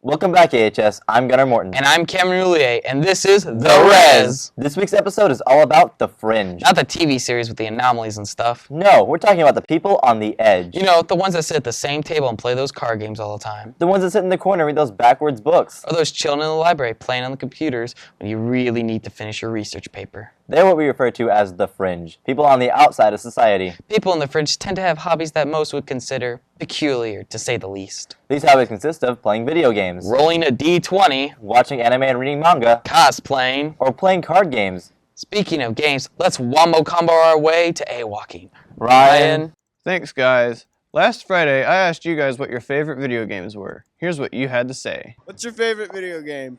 Welcome back, AHS. I'm Gunnar Morton. And I'm Cameron Louie, and this is The Res. This week's episode is all about the Fringe. Not the TV series with the anomalies and stuff. No, we're talking about the people on the edge. You know, the ones that sit at the same table and play those card games all the time. The ones that sit in the corner and read those backwards books. Or those chilling in the library playing on the computers when you really need to finish your research paper. They're what we refer to as the Fringe. People on the outside of society. People in the Fringe tend to have hobbies that most would consider peculiar, to say the least. These hobbies consist of playing video games, rolling a D20, watching anime and reading manga, cosplaying, or playing card games. Speaking of games, let's wombo combo our way to A-walking. Ryan. Thanks, guys. Last Friday, I asked you guys what your favorite video games were. Here's what you had to say. What's your favorite video game?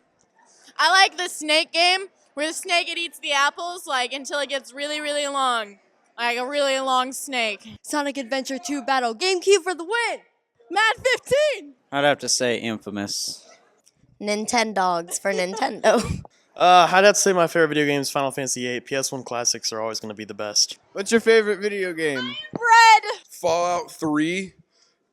I like the snake game, where the snake eats the apples until it gets really, really long. Like a really long snake. Sonic Adventure 2 Battle. GameCube for the win! Mad 15! I'd have to say Infamous. Nintendogs for Nintendo. I'd have to say my favorite video game is Final Fantasy VIII. PS1 classics are always going to be the best. What's your favorite video game? Bread! Fallout 3,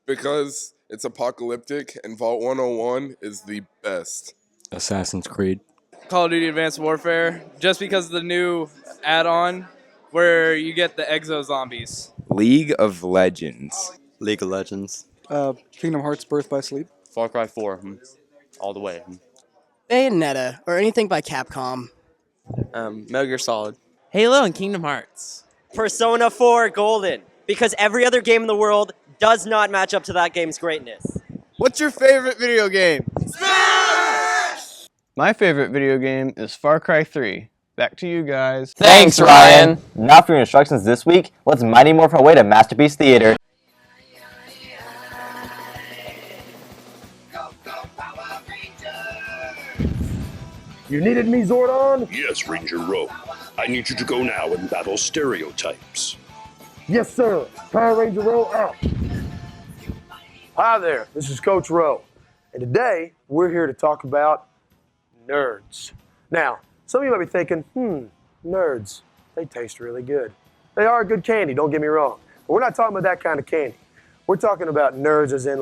because it's apocalyptic, and Vault 101 is the best. Assassin's Creed. Call of Duty Advanced Warfare, just because of the new add-on where you get the exo zombies. League of Legends. League of Legends. Kingdom Hearts Birth by Sleep. Far Cry 4, all the way. Bayonetta, or anything by Capcom. Metal Gear Solid. Halo and Kingdom Hearts. Persona 4 Golden, because every other game in the world does not match up to that game's greatness. What's your favorite video game? Smash! My favorite video game is Far Cry 3. Back to you guys. Thanks, Ryan. Now for your instructions this week, let's Mighty Morph our way to Masterpiece Theater. You needed me, Zordon? Yes, Ranger Rowe. I need you to go now and battle stereotypes. Yes, sir. Power Ranger Rowe out. Hi there, this is Coach Rowe. And today, we're here to talk about nerds. Now, some of you might be thinking, nerds, they taste really good. They are good candy, don't get me wrong. But we're not talking about that kind of candy. We're talking about nerds as in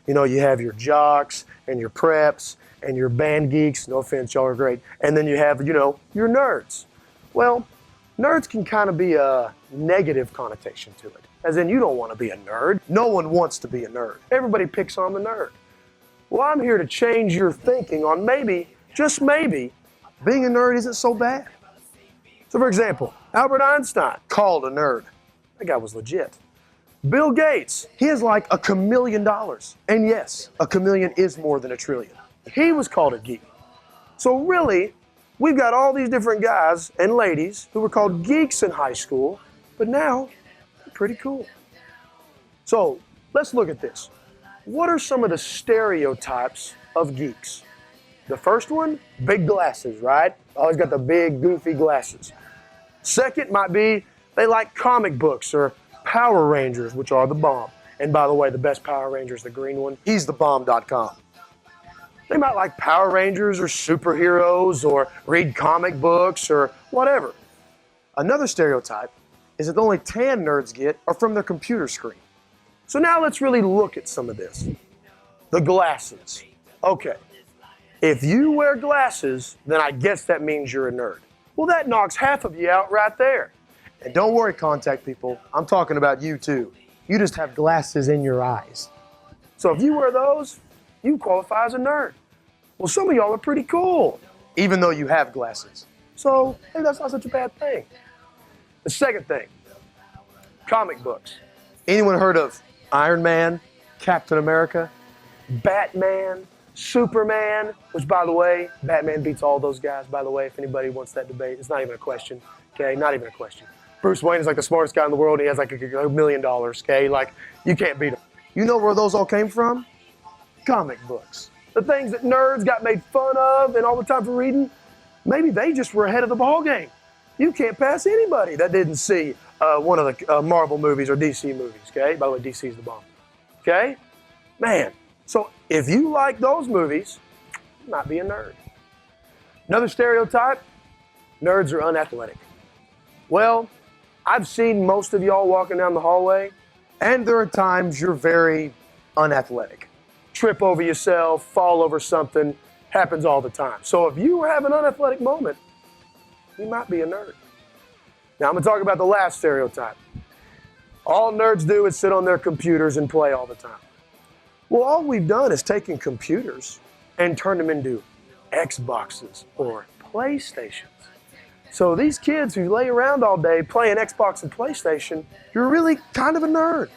you have your jocks and your preps and your band geeks. No offense, y'all are great. And then you have, your nerds. Well, nerds can kind of be a negative connotation to it. As in, you don't want to be a nerd. No one wants to be a nerd. Everybody picks on the nerd. Well, I'm here to change your thinking on maybe, just maybe, being a nerd isn't so bad. So for example, Albert Einstein, called a nerd. That guy was legit. Bill Gates, he has like $1 chameleon. And yes, $1 chameleon is more than $1 trillion. He was called a geek. So really, we've got all these different guys and ladies who were called geeks in high school, but now they're pretty cool. So let's look at this. What are some of the stereotypes of geeks? The first one, big glasses, right? Always got the big, goofy glasses. Second might be they like comic books or Power Rangers, which are the bomb. And by the way, the best Power Ranger is the green one. He's thebomb.com. They might like Power Rangers or superheroes or read comic books or whatever. Another stereotype is that the only tan nerds get are from their computer screen. So now let's really look at some of this. The glasses. Okay. If you wear glasses, then I guess that means you're a nerd. Well, that knocks half of you out right there. And don't worry, contact people. I'm talking about you too. You just have glasses in your eyes. So if you wear those, you qualify as a nerd. Well, some of y'all are pretty cool, even though you have glasses. So, hey, that's not such a bad thing. The second thing, comic books. Anyone heard of Iron Man, Captain America, Batman, Superman, which, by the way, Batman beats all those guys, by the way, if anybody wants that debate. It's not even a question, okay? Not even a question. Bruce Wayne is like the smartest guy in the world. He has like $1 million, okay? Like, you can't beat him. You know where those all came from? Comic books. The things that nerds got made fun of and all the time for reading, maybe they just were ahead of the ball game. You can't pass anybody that didn't see one of the Marvel movies or DC movies, okay? By the way, DC's the bomb, okay? Man, so if you like those movies, you might be a nerd. Another stereotype, nerds are unathletic. Well, I've seen most of y'all walking down the hallway, and there are times you're very unathletic. trip over yourself, fall over something, happens all the time. So if you have an unathletic moment, you might be a nerd. Now I'm gonna talk about the last stereotype. All nerds do is sit on their computers and play all the time. Well, all we've done is taken computers and turned them into Xboxes or PlayStations. So these kids who lay around all day playing Xbox and PlayStation, you're really kind of a nerd.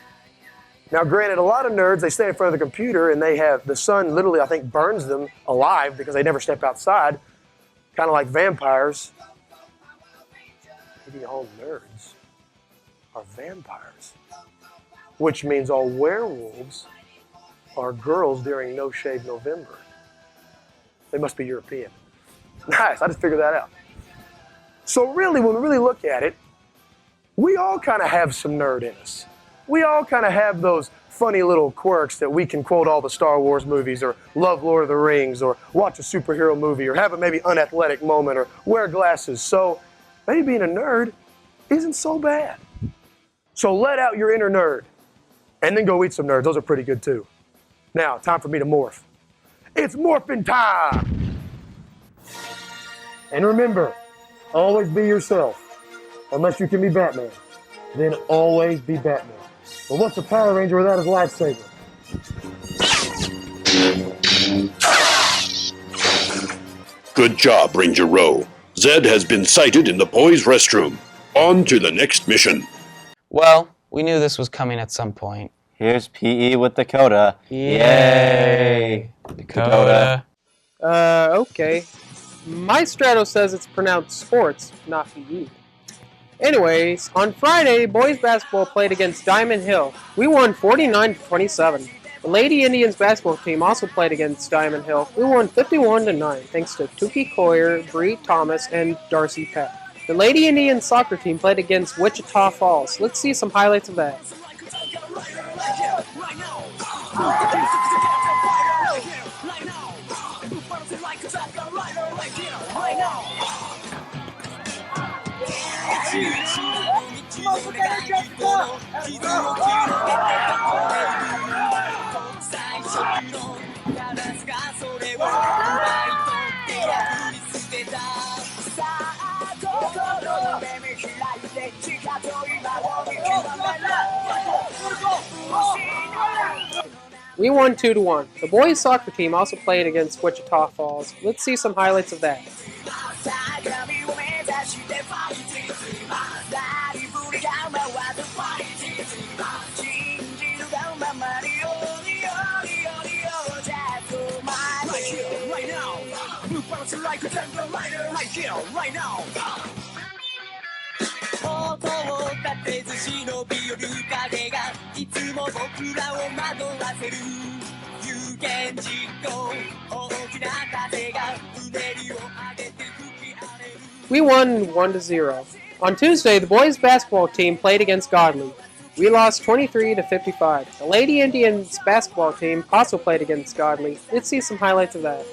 Now, granted, a lot of nerds, they stay in front of the computer and they have, the sun literally, I think, burns them alive because they never step outside, kind of like vampires. Maybe all nerds are vampires, which means all werewolves are girls during No Shave November. They must be European. Nice, I just figured that out. So really, when we really look at it, we all kind of have some nerd in us. We all kind of have those funny little quirks that we can quote all the Star Wars movies or love Lord of the Rings or watch a superhero movie or have a maybe unathletic moment or wear glasses. So maybe being a nerd isn't so bad. So let out your inner nerd and then go eat some nerds. Those are pretty good too. Now, time for me to morph. It's morphin' time! And remember, always be yourself. Unless you can be Batman, then always be Batman. But what's a Power Ranger without his lightsaber? Good job, Ranger Rowe. Zed has been sighted in the boys' restroom. On to the next mission. Well, we knew this was coming at some point. Here's PE with Dakota. Yay! Dakota. Okay. My Strato says it's pronounced sports, not PE. Anyways, on Friday, boys basketball played against Diamond Hill. We won 49-27. The Lady Indians basketball team also played against Diamond Hill. We won 51-9, thanks to Tukey Coyer, Bree Thomas, and Darcy Peck. The Lady Indians soccer team played against Wichita Falls. Let's see some highlights of that. We won 2-1. The boys soccer team also played against Wichita Falls. Let's see some highlights of that. We won 1-0. On Tuesday, the boys basketball team played against Godley. We lost 23-55. The Lady Indians basketball team also played against Godley. Let's see some highlights of that.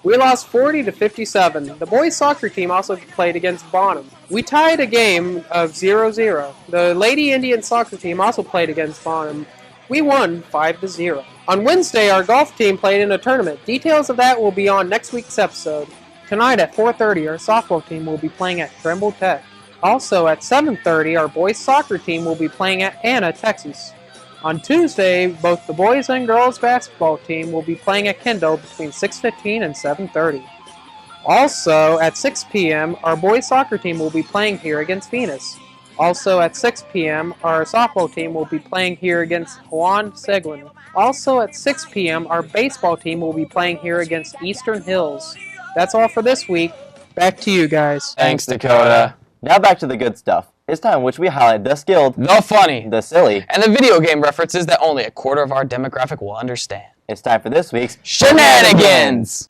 We lost 40-57. The boys soccer team also played against Branham. We tied a game of 0-0. The Lady Indian soccer team also played against Branham. We won 5-0. On Wednesday, our golf team played in a tournament. Details of that will be on next week's episode. Tonight at 4:30, our softball team will be playing at Tremble Tech. Also at 7:30, our boys soccer team will be playing at Anna, Texas. On Tuesday, both the boys and girls basketball team will be playing at Kendall between 6:15 and 7:30. Also, at 6 p.m., our boys soccer team will be playing here against Venus. Also, at 6 p.m., our softball team will be playing here against Juan Seguin. Also, at 6 p.m., our baseball team will be playing here against Eastern Hills. That's all for this week. Back to you guys. Thanks, Dakota. Now back to the good stuff. It's time in which we highlight the skilled, the funny, the silly, and the video game references that only a quarter of our demographic will understand. It's time for this week's Shenanigans!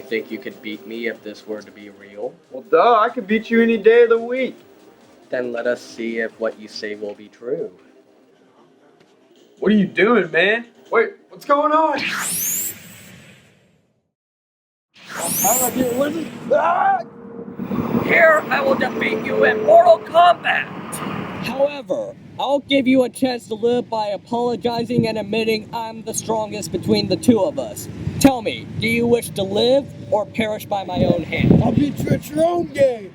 think you could beat me if this were to be real? Well, duh, I could beat you any day of the week. Then let us see if what you say will be true. What are you doing, man? Wait, what's going on? Here, I will defeat you in Mortal Kombat! However, I'll give you a chance to live by apologizing and admitting I'm the strongest between the two of us. Tell me, do you wish to live or perish by my own hand? I'll beat you at your own game.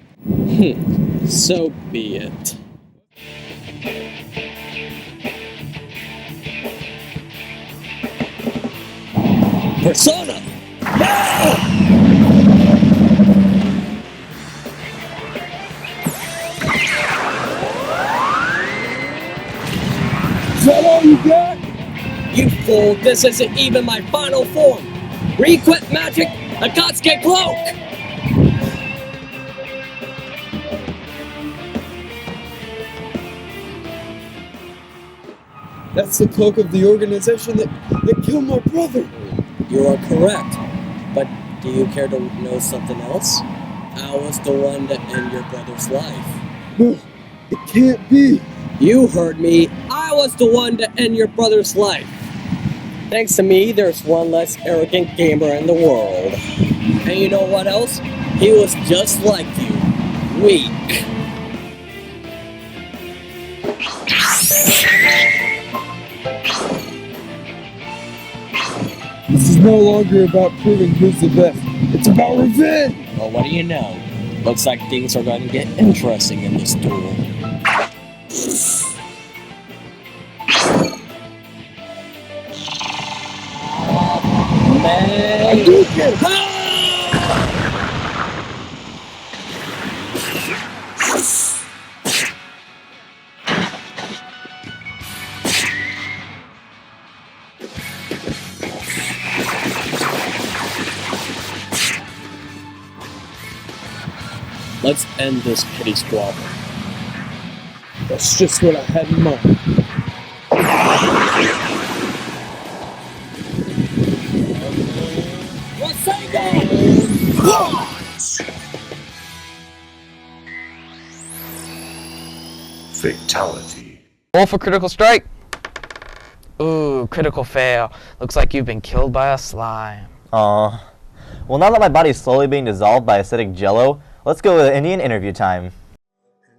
So be it. Persona! Is that all you got? You fool, this isn't even my final form! Re-equip magic, Akatsuki cloak! That's the cloak of the organization that killed my brother. You are correct, but do you care to know something else? I was the one to end your brother's life. No, it can't be. You heard me. I was the one to end your brother's life. Thanks to me, there's one less arrogant gamer in the world. And you know what else? He was just like you. Weak. This is no longer about proving who's the best. It's about revenge. Well, what do you know? Looks like things are going to get interesting in this duel. Let's end this pity squabble. That's just what I had in mind. Fatality. Roll for critical strike. Ooh, critical fail. Looks like you've been killed by a slime. Aw. Well, now that my body's slowly being dissolved by acidic jello, let's go with Indian interview time.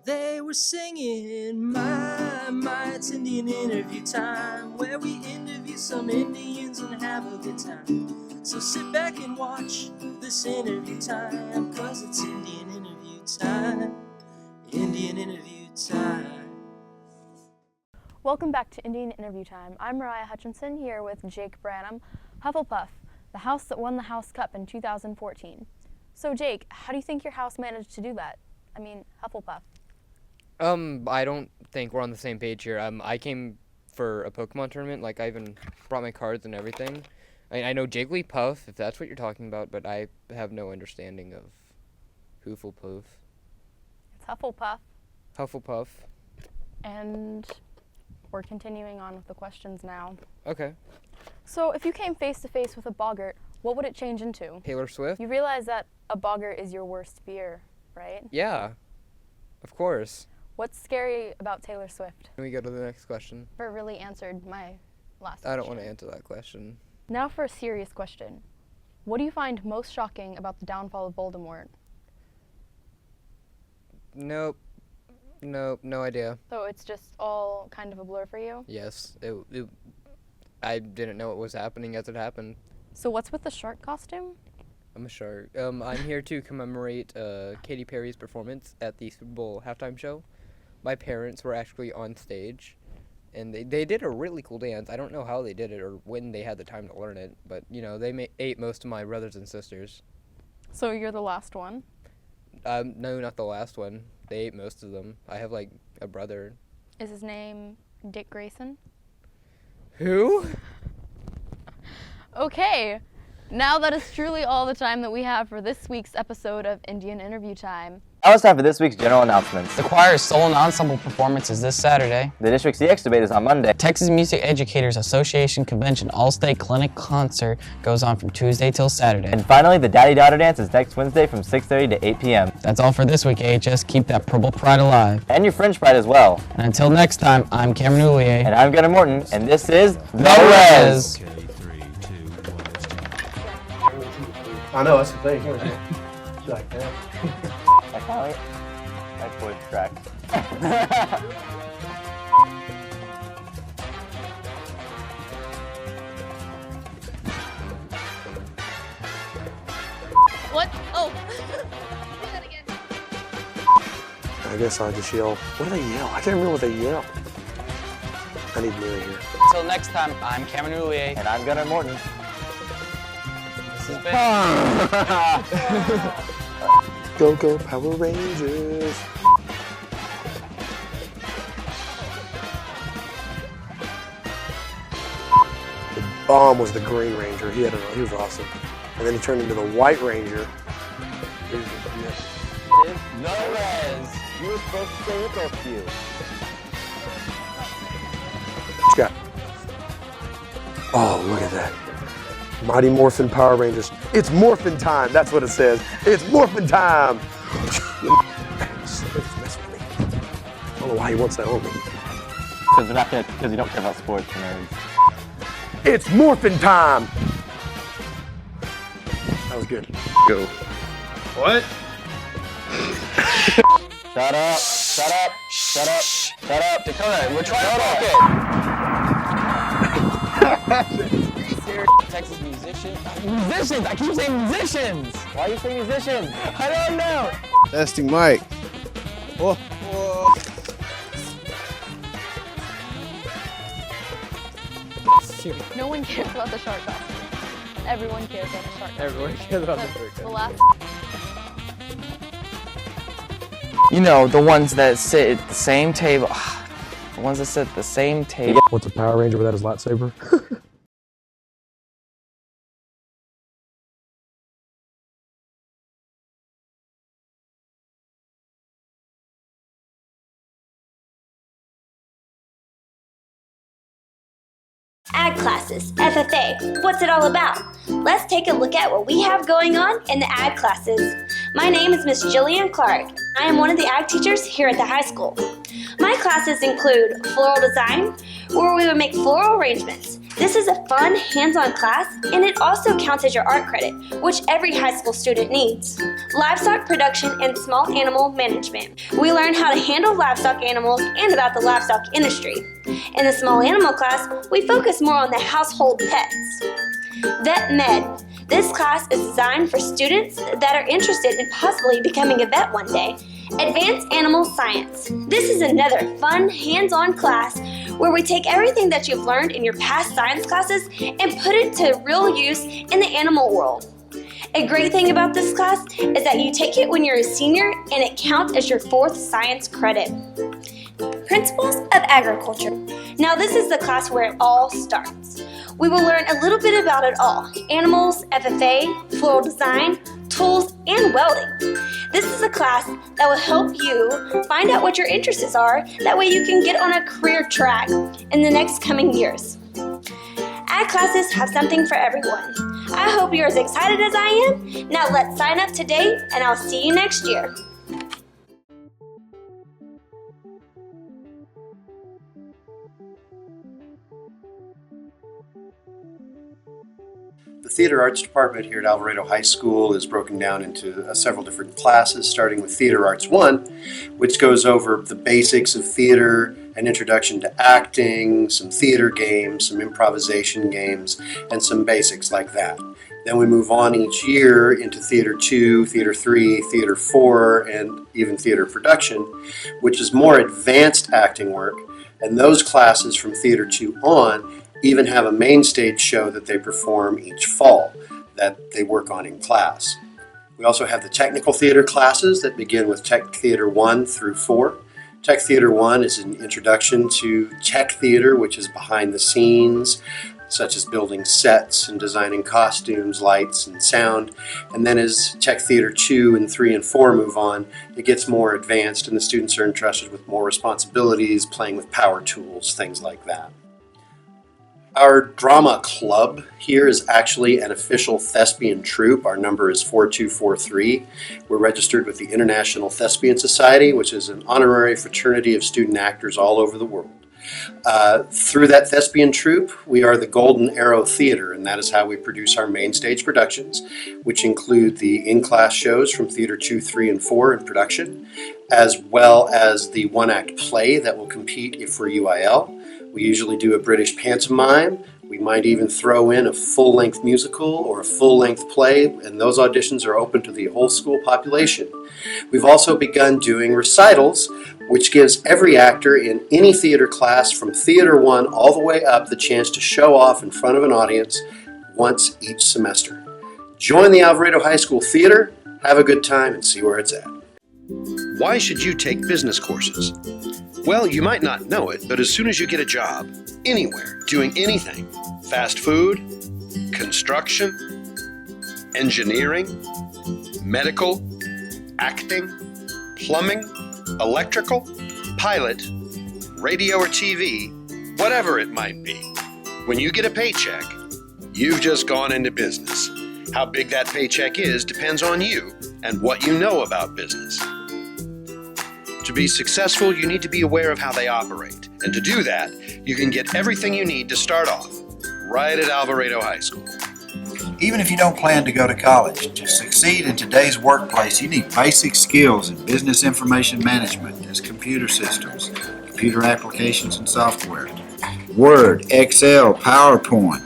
They were singing, my, it's Indian interview time, where we interview some Indians and have a good time. So sit back and watch this interview time, 'cause it's Indian interview time. Indian interview time. Welcome back to Indian Interview Time. I'm Mariah Hutchinson here with Jake Branham, Hufflepuff, the house that won the House Cup in 2014. So Jake, how do you think your house managed to do that? I mean, Hufflepuff. I don't think we're on the same page here. I came for a Pokemon tournament. Like, I even brought my cards and everything. I know Jigglypuff, if that's what you're talking about, but I have no understanding of Hufflepuff. It's Hufflepuff. Hufflepuff. And we're continuing on with the questions now. Okay. So if you came face to face with a boggart, what would it change into? Taylor Swift? You realize that a boggart is your worst fear, right? Yeah. Of course. What's scary about Taylor Swift? Can we go to the next question? Never really answered my last question. I don't want to answer that question. Now for a serious question. What do you find most shocking about the downfall of Voldemort? Nope. Nope, no idea. So it's just all kind of a blur for you? Yes. I didn't know what was happening as it happened. So what's with the shark costume? I'm a shark. I'm here to commemorate Katy Perry's performance at the Super Bowl halftime show. My parents were actually on stage, and they did a really cool dance. I don't know how they did it or when they had the time to learn it, but, you know, they ate most of my brothers and sisters. So you're the last one? No, not the last one. They ate most of them. I have, like, a brother. Is his name Dick Grayson? Who? Okay. Now that is truly all the time that we have for this week's episode of Indian Interview Time. Now it's time for this week's general announcements. The choir's solo and ensemble performance is this Saturday. The District CX debate is on Monday. Texas Music Educators Association Convention All-State Clinic Concert goes on from Tuesday till Saturday. And finally, the Daddy-Daughter Dance is next Wednesday from 6:30 to 8 p.m. That's all for this week, AHS. Keep that purple pride alive. And your Fringe pride as well. And until next time, I'm Cameron Louie. And I'm Gunnar Morton, and this is The Res. I know, that's the thing. Like that. I kind of like voice tracks. What? Oh. I guess I'll just yell. What do they yell? I can't remember what they yell. I need Neary here. Until next time, I'm Cameron Louie. And I'm Gunnar Morton. This has been... Go, go, Power Rangers. The bomb was the Green Ranger. He was awesome. And then he turned into the White Ranger. The Res. You were supposed to stay with us, you. What you got? Oh, look at that. Mighty Morphin Power Rangers. It's morphin' time. That's what it says. It's morphin' time. I don't know why he wants that on me. Because you don't care about sports, nerds. It's morphin' time. That was good. Go. What? Shut up. Shut up. Shut up. Shut up. Dakota, we're trying to talk it. Texas musician. Musicians! I keep saying musicians! Why are you saying musicians? I don't know! Testing mic. Oh. No one cares about the shark costume. Everyone cares about the shark costume. Everyone cares about the shark The last You know, the ones that sit at the same table. The ones that sit at the same table. What's a Power Ranger without his lightsaber? Ag classes, FFA, what's it all about? Let's take a look at what we have going on in the ag classes. My name is Miss Jillian Clark. I am one of the ag teachers here at the high school. My classes include floral design, where we will make floral arrangements. This is a fun, hands-on class, and it also counts as your art credit, which every high school student needs. Livestock production and small animal management. We learn how to handle livestock animals and about the livestock industry. In the small animal class, we focus more on the household pets. Vet Med. This class is designed for students that are interested in possibly becoming a vet one day. Advanced Animal Science. This is another fun, hands-on class where we take everything that you've learned in your past science classes and put it to real use in the animal world. A great thing about this class is that you take it when you're a senior and it counts as your 4th science credit. Principles of Agriculture. Now this is the class where it all starts. We will learn a little bit about it all. Animals, FFA, floral design, tools, and welding. This is a class that will help you find out what your interests are. That way you can get on a career track in the next coming years. Ag classes have something for everyone. I hope you're as excited as I am. Now let's sign up today and I'll see you next year. The Theater Arts Department here at Alvarado High School is broken down into several different classes, starting with Theater Arts 1, which goes over the basics of theater, an introduction to acting, some theater games, some improvisation games, and some basics like that. Then we move on each year into Theater 2, Theater 3, Theater 4, and even Theater Production, which is more advanced acting work. And those classes from Theater 2 on even have a main stage show that they perform each fall that they work on in class. We also have the technical theater classes that begin with Tech Theater 1 through 4. Tech Theater 1 is an introduction to tech theater, which is behind the scenes, such as building sets and designing costumes, lights, and sound. And then as Tech Theater 2 and 3 and 4 move on, it gets more advanced and the students are entrusted with more responsibilities, playing with power tools, things like that. Our drama club here is actually an official thespian troupe. Our number is 4243. We're registered with the International Thespian Society, which is an honorary fraternity of student actors all over the world. Through that thespian troupe, we are the Golden Arrow Theater, and that is how we produce our main stage productions, which include the in-class shows from Theater 2, 3, and 4 in production, as well as the one-act play that will compete if we're UIL. We usually do a British pantomime. We might even throw in a full-length musical or a full-length play, and those auditions are open to the whole school population. We've also begun doing recitals, which gives every actor in any theater class from Theater 1 all the way up the chance to show off in front of an audience once each semester. Join the Alvarado High School Theater, have a good time, and see where it's at. Why should you take business courses? Well, you might not know it, but as soon as you get a job, anywhere, doing anything, fast food, construction, engineering, medical, acting, plumbing, electrical, pilot, radio or TV, whatever it might be, when you get a paycheck, you've just gone into business. How big that paycheck is depends on you and what you know about business. To be successful, you need to be aware of how they operate. And to do that, you can get everything you need to start off right at Alvarado High School. Even if you don't plan to go to college, to succeed in today's workplace, you need basic skills in business information management, as computer systems, computer applications and software, Word, Excel, PowerPoint.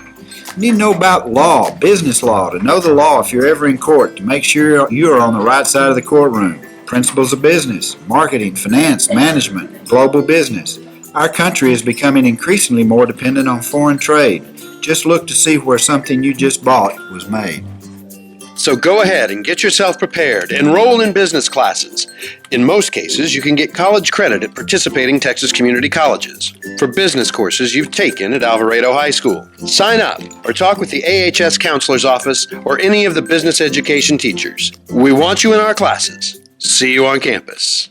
You need to know about law, business law, to know the law if you're ever in court, to make sure you're on the right side of the courtroom. Principles of business, marketing, finance, management, global business. Our country is becoming increasingly more dependent on foreign trade. Just look to see where something you just bought was made. So go ahead and get yourself prepared. Enroll in business classes. In most cases, you can get college credit at participating Texas community colleges for business courses you've taken at Alvarado High School. Sign up or talk with the AHS counselor's office or any of the business education teachers. We want you in our classes. See you on campus.